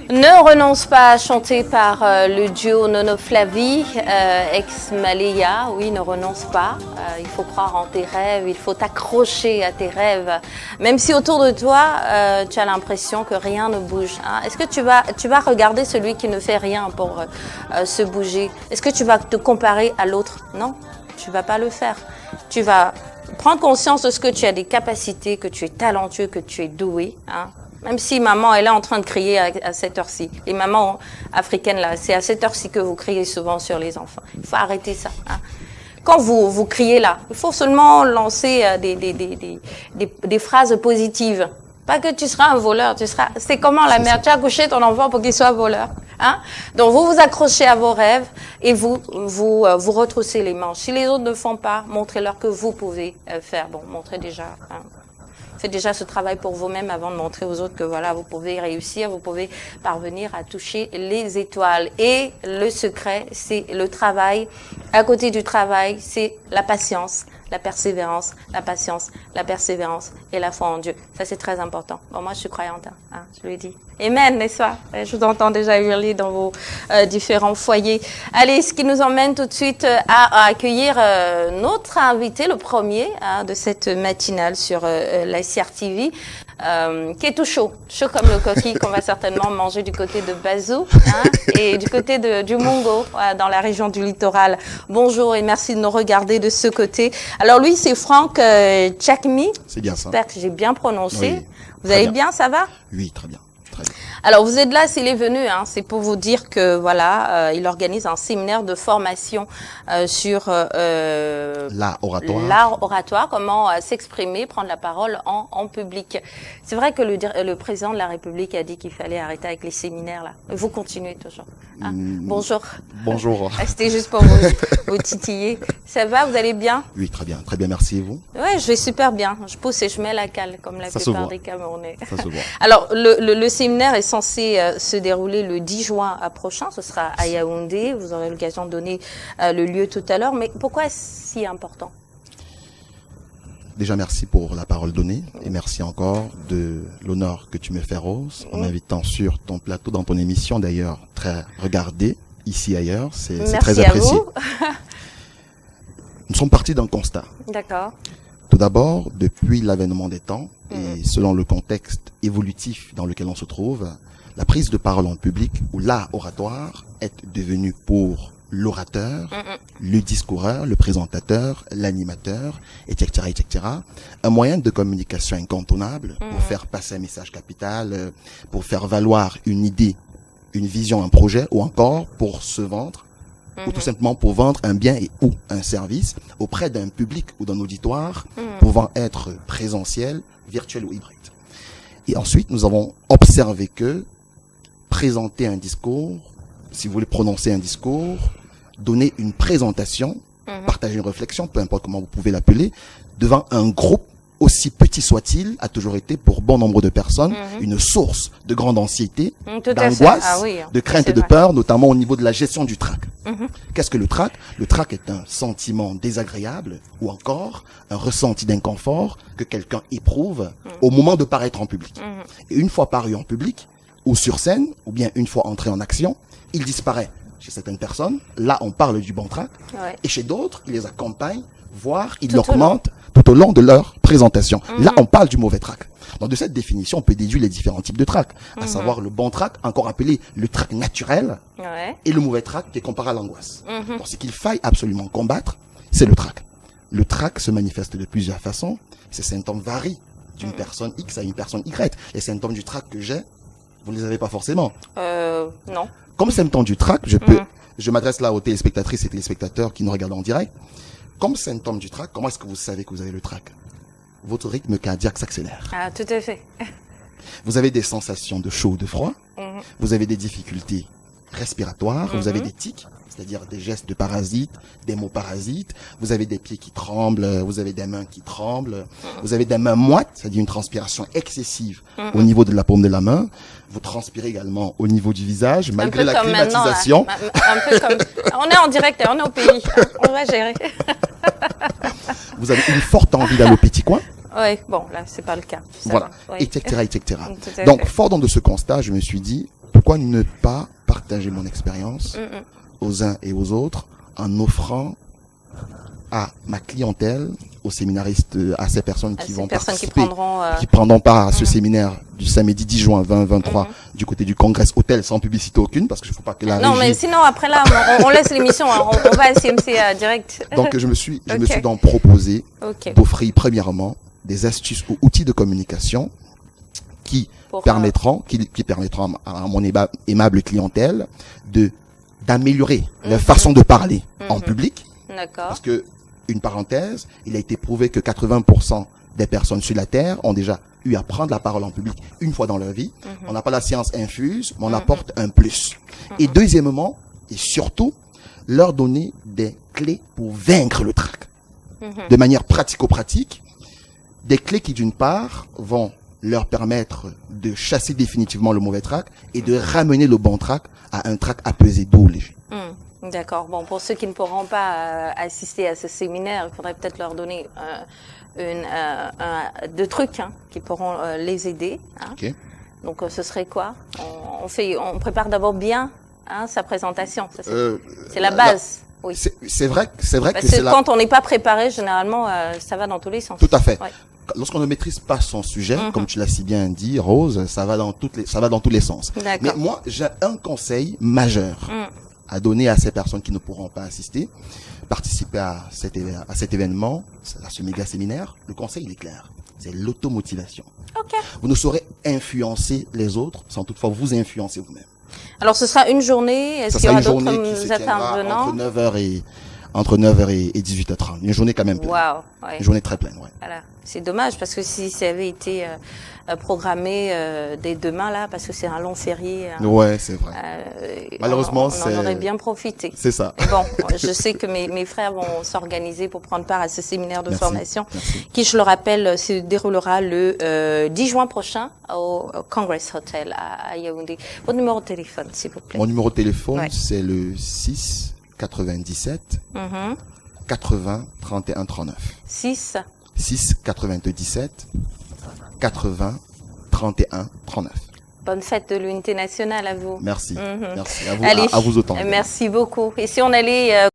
Ne renonce pas à chanter par le duo Nono Flavie, ex-Malaya. Oui, ne renonce pas. Il faut croire en tes rêves, il faut t'accrocher à tes rêves. Même si autour de toi, tu as l'impression que rien ne bouge. Hein. Est-ce que tu vas regarder celui qui ne fait rien pour se bouger? Est-ce que tu vas te comparer à l'autre? Non, tu ne vas pas le faire. Tu vas prendre conscience de ce que tu as des capacités, que tu es talentueux, que tu es doué. Hein. Même si maman est là en train de crier à cette heure-ci. Les mamans africaines, là, c'est à cette heure-ci que vous criez souvent sur les enfants. Il faut arrêter ça. Hein. Quand vous criez là, il faut seulement lancer des phrases positives. Pas que tu seras un voleur, c'est comment la mère? Tu as accouché ton enfant pour qu'il soit voleur. Hein? Donc vous vous accrochez à vos rêves et vous retroussez les manches. Si les autres ne font pas, montrez-leur que vous pouvez faire. Bon, montrez déjà. Hein. Faites déjà ce travail pour vous-même avant de montrer aux autres que voilà, vous pouvez réussir, vous pouvez parvenir à toucher les étoiles. Et le secret, c'est le travail. À côté du travail, c'est la patience, la persévérance, la patience, la persévérance et la foi en Dieu. Ça, c'est très important. Bon, moi, je suis croyante, hein, je le dis. Amen, n'est-ce pas? Je vous entends déjà hurler dans vos différents foyers. Allez, ce qui nous emmène tout de suite à accueillir notre invité, le premier de cette matinale sur la CRTV, qui est tout chaud comme le coquille qu'on va certainement manger du côté de Bazou hein, et du côté du Mungo, dans la région du littoral. Bonjour et merci de nous regarder de ce côté. Alors lui, c'est Franck Tchakmi. C'est bien ça. J'espère que j'ai bien prononcé. Oui, vous allez bien, ça va? Oui, très bien. Très bien. Alors, vous êtes là, s'il est venu, hein, c'est pour vous dire que, voilà, il organise un séminaire de formation sur l'art oratoire. L'art oratoire, comment s'exprimer, prendre la parole en public. C'est vrai que le président de la République a dit qu'il fallait arrêter avec les séminaires, là. Vous continuez toujours. Hein. Bonjour. Bonjour. C'était juste pour vous titiller. Ça va, vous allez bien? Oui, très bien, merci, et vous? Oui, je vais super bien. Je pousse et je mets la cale, comme la plupart des Camerounais. Ça se voit. Alors, le séminaire est censé se dérouler le 10 juin prochain. Ce sera à Yaoundé. Vous aurez l'occasion de donner le lieu tout à l'heure. Mais pourquoi est-ce si important? Déjà, merci pour la parole donnée et merci encore de l'honneur que tu me fais, Rose, en m'invitant sur ton plateau, dans ton émission d'ailleurs, très regardée, ici ailleurs. C'est très apprécié. Vous. Nous sommes partis d'un constat. D'accord. Tout d'abord, depuis l'avènement des temps et selon le contexte évolutif dans lequel on se trouve, la prise de parole en public ou l'art oratoire est devenue pour l'orateur, le discoureur, le présentateur, l'animateur, etc., etc., un moyen de communication incontournable pour faire passer un message capital, pour faire valoir une idée, une vision, un projet, ou encore pour se vendre, ou tout simplement pour vendre un bien et ou un service auprès d'un public ou d'un auditoire pouvant être présentiel, virtuel ou hybride. Et ensuite, nous avons observé que présenter un discours, si vous voulez prononcer un discours, donner une présentation, partager une réflexion, peu importe comment vous pouvez l'appeler, devant un groupe, aussi petit soit-il, a toujours été pour bon nombre de personnes une source de grande anxiété, d'angoisse, de crainte et de peur, notamment au niveau de la gestion du trac. Qu'est-ce que le trac? Le trac est un sentiment désagréable ou encore un ressenti d'inconfort que quelqu'un éprouve au moment de paraître en public. Et une fois paru en public, ou sur scène, ou bien une fois entré en action, il disparaît. Chez certaines personnes, là on parle du bon trac, et chez d'autres, il les accompagne, voire il l'augmente tout au long de leur présentation. Là on parle du mauvais trac. Donc de cette définition, on peut déduire les différents types de trac, à savoir le bon trac, encore appelé le trac naturel, et le mauvais trac qui est comparé à l'angoisse. Donc ce qu'il faille absolument combattre, c'est le trac. Le trac se manifeste de plusieurs façons, ces symptômes varient d'une personne X à une personne Y. Les symptômes du trac que j'ai, vous ne les avez pas forcément. Non. Comme symptôme du trac, je m'adresse là aux téléspectatrices et téléspectateurs qui nous regardent en direct. Comme symptôme du trac, comment est-ce que vous savez que vous avez le trac? Votre rythme cardiaque s'accélère. Ah, tout à fait. Vous avez des sensations de chaud ou de froid. Vous avez des difficultés respiratoires. Vous avez des tics, c'est-à-dire des gestes de parasites, des mots parasites. Vous avez des pieds qui tremblent. Vous avez des mains qui tremblent. Vous avez des mains moites, c'est-à-dire une transpiration excessive au niveau de la paume de la main. Vous transpirez également au niveau du visage, malgré la climatisation. Un peu comme... On est en direct, on est au pays. On va gérer. Vous avez une forte envie d'aller au petit coin. Oui, bon, là, c'est pas le cas. Voilà, oui. etc., etc. Donc, fort dans de ce constat, je me suis dit, pourquoi ne pas partager mon expérience aux uns et aux autres en offrant à ma clientèle, aux séminaristes, à ces personnes qui vont participer, qui prendront part à ce séminaire du samedi 10 juin 2023 du côté du Congress Hôtel, sans publicité aucune, parce que je ne faut pas que la Non, régie... mais sinon, après là, on laisse l'émission, hein, on va à CMC direct. Donc, je me suis donc proposé d'offrir premièrement des astuces ou outils de communication qui permettront à mon aimable clientèle d'améliorer leur façon de parler en public. D'accord. Parce que, une parenthèse, il a été prouvé que 80% des personnes sur la Terre ont déjà eu à prendre la parole en public une fois dans leur vie. On n'a pas la science infuse, mais on apporte un plus. Et deuxièmement, et surtout, leur donner des clés pour vaincre le trac. De manière pratico-pratique, des clés qui, d'une part, vont leur permettre de chasser définitivement le mauvais trac et de ramener le bon trac à un trac apaisé, doux, léger. D'accord. Bon, pour ceux qui ne pourront pas assister à ce séminaire, il faudrait peut-être leur donner deux trucs qui pourront les aider. Donc, ce serait quoi? On prépare d'abord bien sa présentation. C'est la base. Oui. C'est vrai Parce que quand on n'est pas préparé, généralement, ça va dans tous les sens. Tout à fait. Ouais. Lorsqu'on ne maîtrise pas son sujet, comme tu l'as si bien dit, Rose, ça va dans tous les sens. Mais moi, j'ai un conseil majeur à donner à ces personnes qui ne pourront pas participer à cet événement, à ce méga séminaire. Le conseil, il est clair. C'est l'automotivation. Vous ne saurez influencer les autres sans toutefois vous influencer vous-même. Alors, ce sera une journée. Est-ce qu'il y aura d'autres intervenants? Entre 9h et 18h30. Une journée quand même pleine. Wow, ouais. Une journée très pleine, ouais. Voilà. C'est dommage parce que si ça avait été programmé dès demain là, parce que c'est un long férié. Ouais, c'est vrai. Malheureusement, on en aurait bien profité. C'est ça. Et bon, je sais que mes frères vont s'organiser pour prendre part à ce séminaire de formation, qui, je le rappelle, se déroulera le 10 juin prochain au Congress Hotel à Yaoundé. Votre numéro de téléphone, s'il vous plaît. Mon numéro de téléphone, c'est le 6 97 80 31 39. 6 97 80 31 39. Bonne fête de l'unité nationale à vous. Merci. Merci. Allez, à vous autant. Merci beaucoup. Et si on allait